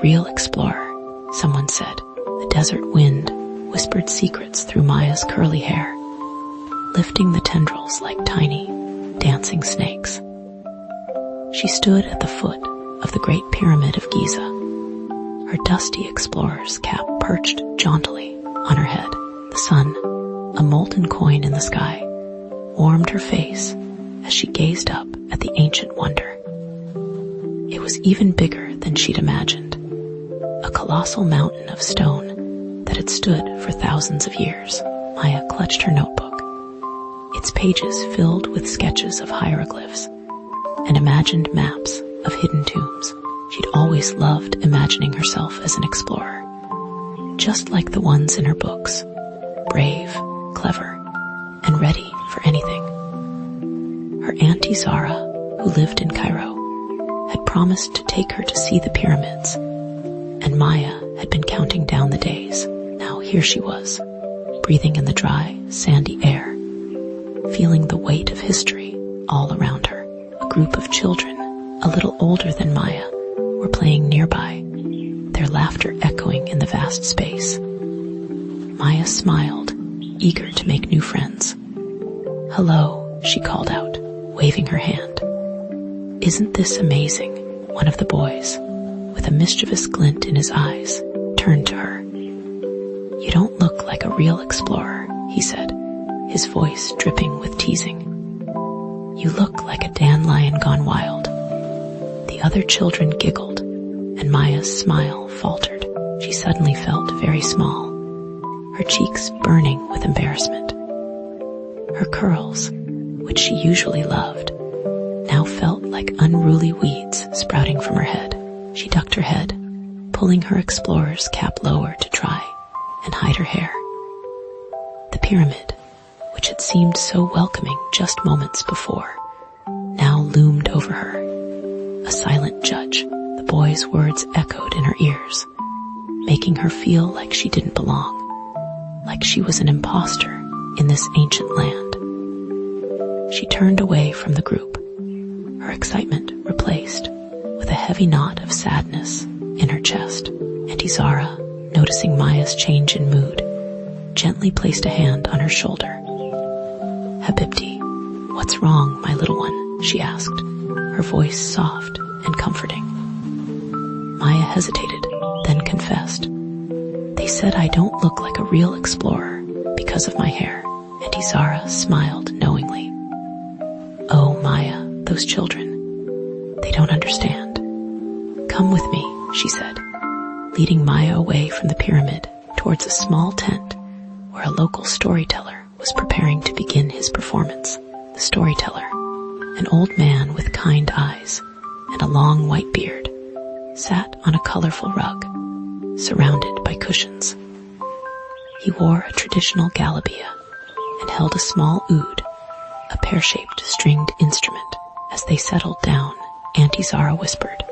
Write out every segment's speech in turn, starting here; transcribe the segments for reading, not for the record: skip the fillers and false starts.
real explorer, someone said. The desert wind whispered secrets through Maya's curly hair, lifting the tendrils like tiny, dancing snakes. She stood at the foot of the Great Pyramid of Giza, her dusty explorer's cap perched jauntily on her head. The sun, a molten coin in the sky, warmed her face as she gazed up at the ancient wonder. It was even bigger than she'd imagined, a colossal mountain of stone that had stood for thousands of years. Maya clutched her notebook, its pages filled with sketches of hieroglyphs and imagined maps of hidden tombs. She'd always loved imagining herself as an explorer, just like the ones in her books, brave, clever, and ready for anything. Her Auntie Zara, who lived in Cairo, had promised to take her to see the pyramids, and Maya had been counting down the days. Now here she was, breathing in the dry, sandy air, feeling the weight of history all around her. A group of children, a little older than Maya, were playing nearby, their laughter echoing in the vast space. Maya smiled, eager to make new friends. "Hello," she called out, waving her hand. "Isn't this amazing?" One of the boys, with a mischievous glint in his eyes, turned to her. "You don't look like a real explorer," he said, his voice dripping with teasing. "You look like a dandelion gone wild." The other children giggled, and Maya's smile faltered. She suddenly felt very small, her cheeks burning with embarrassment. Her curls, which she usually loved, now felt like unruly weeds sprouting from her head. She ducked her head, pulling her explorer's cap lower to try and hide her hair. The pyramid, which had seemed so welcoming just moments before, now loomed over her, a silent judge. The boy's words echoed in her ears, making her feel like she didn't belong, like she was an imposter in this ancient land. She turned away from the group, her excitement replaced with a heavy knot of sadness in her chest. Auntie Zara, noticing Maya's change in mood, gently placed a hand on her shoulder. "Habibti, what's wrong, my little one?" she asked, her voice soft and comforting. Maya hesitated, then confessed. "They said I don't look like a real explorer because of my hair." Auntie Zara smiled knowingly. "Oh, Maya, those children, they don't understand. Come with me," she said, leading Maya away from the pyramid towards a small tent where a local storyteller was preparing to begin his performance. The storyteller, an old man with kind eyes and a long white beard, sat on a colorful rug, surrounded by cushions. He wore a traditional galabia and held a small oud, a pear-shaped stringed instrument. As they settled down, Auntie Zara whispered,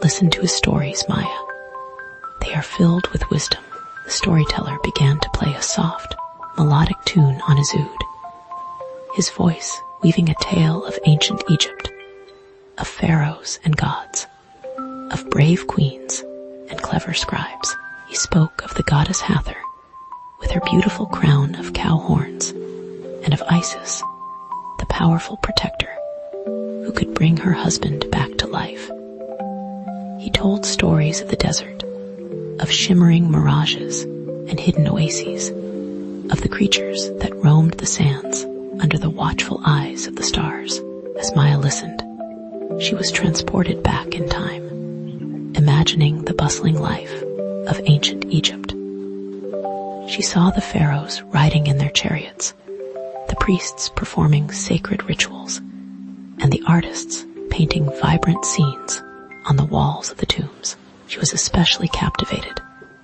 "Listen to his stories, Maya. They are filled with wisdom." The storyteller began to play a soft, melodic tune on his oud, his voice weaving a tale of ancient Egypt, of pharaohs and gods, of brave queens and clever scribes. He spoke of the goddess Hathor, with her beautiful crown of cow horns, and of Isis, the powerful protector, who could bring her husband back to life. He told stories of the desert, of shimmering mirages and hidden oases, of the creatures that roamed the sands under the watchful eyes of the stars. As Maya listened, she was transported back in time, imagining the bustling life of ancient Egypt. She saw the pharaohs riding in their chariots, the priests performing sacred rituals, and the artists painting vibrant scenes on the walls of the tombs. She was especially captivated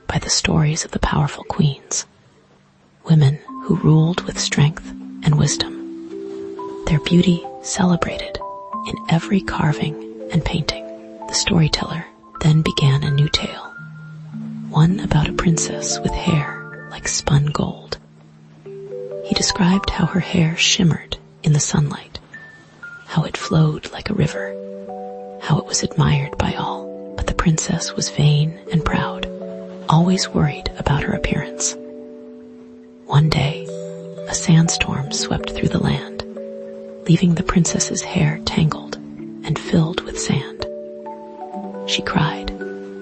by the stories of the powerful queens, women who ruled with strength and wisdom, their beauty celebrated in every carving and painting. The storyteller then began a new tale, one about a princess with hair like spun gold. He described how her hair shimmered in the sunlight, how it flowed like a river, how it was admired by all. But the princess was vain and proud, always worried about her appearance. One day, a sandstorm swept through the land, leaving the princess's hair tangled and filled with sand. She cried,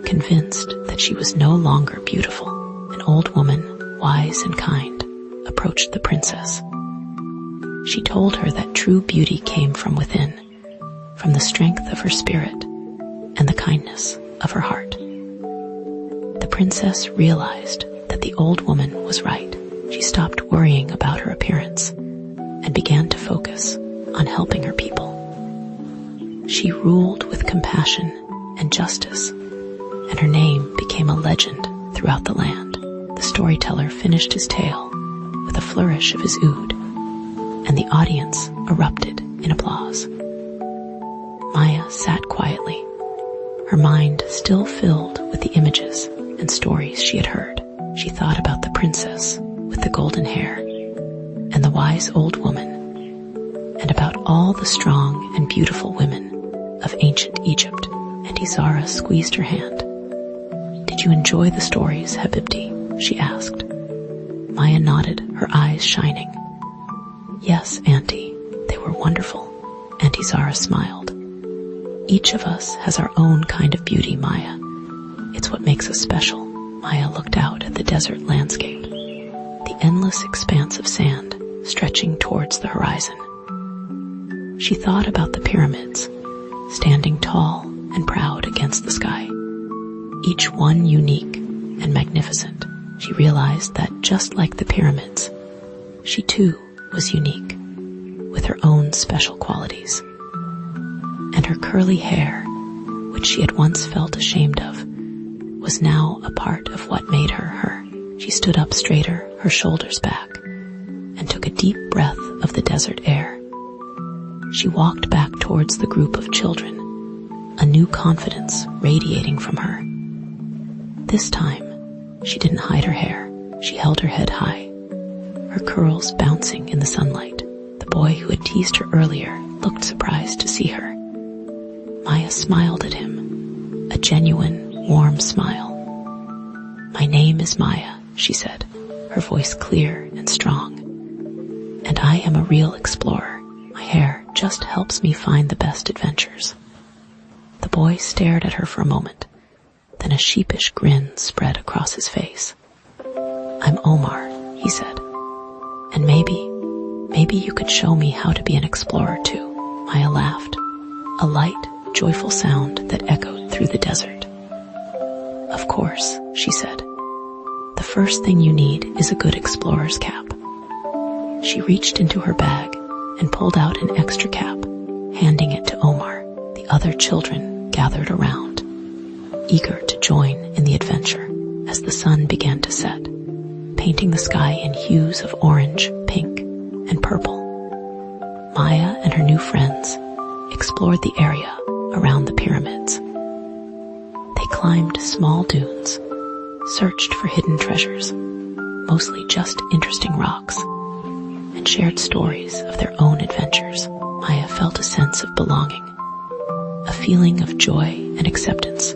convinced that she was no longer beautiful. An old woman, wise and kind, approached the princess. She told her that true beauty came from within, from the strength of her spirit and the kindness of her heart. The princess realized that the old woman was right. She stopped worrying about her appearance and began to focus on helping her people. She ruled with compassion and justice, and her name became a legend throughout the land. The storyteller finished his tale with a flourish of his oud, and the audience erupted in applause. Maya sat quietly, her mind still filled with the images and stories she had heard. She thought about the princess with the golden hair and the wise old woman, and about all the strong and beautiful women of ancient Egypt. And Izara squeezed her hand. "Did you enjoy the stories, Habibti?" she asked. Maya nodded, her eyes shining. "Yes, Auntie, they were wonderful," Auntie Zara smiled. "Each of us has our own kind of beauty, Maya. It's what makes us special." Maya looked out at the desert landscape, the endless expanse of sand stretching towards the horizon. She thought about the pyramids, standing tall and proud against the sky, each one unique and magnificent. She realized that just like the pyramids, she too was unique, with her own special qualities. And her curly hair, which she had once felt ashamed of, was now a part of what made her her. She stood up straighter, her shoulders back, and took a deep breath of the desert air. She walked back towards the group of children, a new confidence radiating from her. This time, she didn't hide her hair. She held her head high, her curls bouncing in the sunlight. The boy who had teased her earlier looked surprised to see her. Maya smiled at him, a genuine, warm smile. "My name is Maya," she said, her voice clear and strong. "And I am a real explorer. My hair just helps me find the best adventures." The boy stared at her for a moment, then a sheepish grin spread across his face. "I'm Omar," he said, "and maybe you could show me how to be an explorer too." Maya laughed, a light, joyful sound that echoed through the desert. "Of course," she said. "The first thing you need is a good explorer's cap." She reached into her bag and pulled out an extra cap, handing it to Omar. The other children gathered around, eager to join in the adventure as the sun began to set, painting the sky in hues of orange, pink, and purple. Maya and her new friends explored the area around the pyramids. They climbed small dunes, searched for hidden treasures, mostly just interesting rocks, and shared stories of their own adventures. Maya felt a sense of belonging, a feeling of joy and acceptance